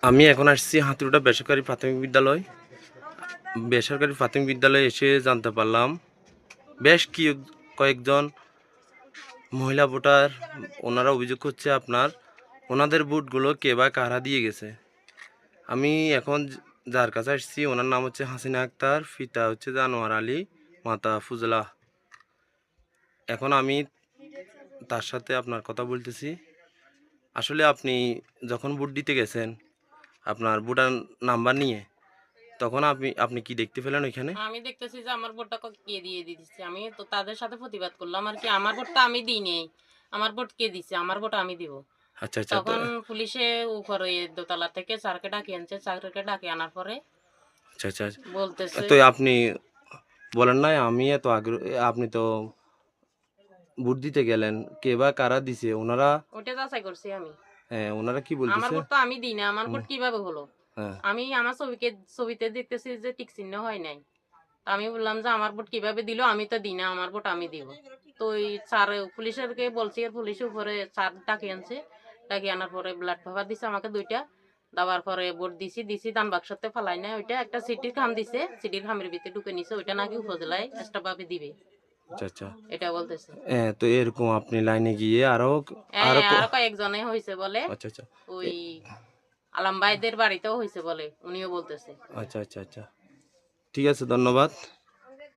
আমি এখন আসছি হাতুড়া বেসরকারি প্রাথমিক বিদ্যালয়। বেসরকারি প্রাথমিক বিদ্যালয়ে এসে জানতে পারলাম বেশ কয়েকজন মহিলা ভোটার ওনারা অভিযোগ করছে ওনাদের ভোটগুলো কে বা কারা দিয়ে গেছে। আমি এখন যার কাছে আসছি ওনার নাম হচ্ছে হাসিনা আক্তার, পিতা হচ্ছে জানোয়ার আলী, মাতা ফুজলা। এখন আমি তার সাথে আপনার কথা বলতেছি। আসলে আপনি যখন ভোট দিতে গেছেন আপনার ভোটার নাম্বার নিয়ে, তখন আপনি কি দেখতে পেলেন ওইখানে? আমি দেখতেছি যে আমার ভোটটা কে দিয়ে দিচ্ছে। আমি তো তাদের সাথে প্রতিবাদ করলাম আর কি, আমার ভোটটা আমি দিই নেই, আমার ভোট কে দিচ্ছে, আমার ভোট আমি দিব। আচ্ছা আচ্ছা। তখন পুলিশে উপরে দোতলা থেকে স্যারকে ডাকি আনছে, স্যারকে ডাকি আনার পরে আচ্ছা আচ্ছা। বলতেছে তো আপনি বলেন নাই আমি এত আগ্রহ, আপনি তো ভোট দিতে গেলেন, কে বা কারা দিছে ওনারা? ওটা যাচাই করছি আমি। হ্যাঁ, ওনারা কি আমার বলতেছে? ভোট তো আমি দিই না, আমার ভোট কিভাবে হলো? হ্যাঁ। আমি আমার ছবিতে দেখতেছি যে টিক চিহ্ন হয় নাই। আমি বললাম যে আমার ভোট কিভাবে দিল, আমি তো দিই না, আমার ভোট আমি দিব। তো ওই স্যার পুলিশেরকে বলছি, আর পুলিশের উপরে স্যার ডাকি আনছে, ডাকি আনার পরে ব্লাড পেপার দিছে আমাকে 2টা, দেওয়ার পরে ভোট দিছি দান বাক্সতে ফালাই না, ওইটা একটা সিটির খাম দিছে, সিটির খামের ভিতরে ঢুকে নিছে, ওইটা নাকি উপজেলায় এক্সট্রা ভাবে দিবে, আচ্ছা আচ্ছা। এটা বলতেছে। হ্যাঁ, তো এরকম আপনি লাইনে গিয়ে আরো হ্যাঁ, আরো আরো কয়েকজনে হয়েছে বলে, আচ্ছা আচ্ছা। ওই আলম ভাইদের বাড়িতেও হয়েছে বলে, উনিও বলতেছে। আচ্ছা আচ্ছা আচ্ছা, ঠিক আছে, ধন্যবাদ।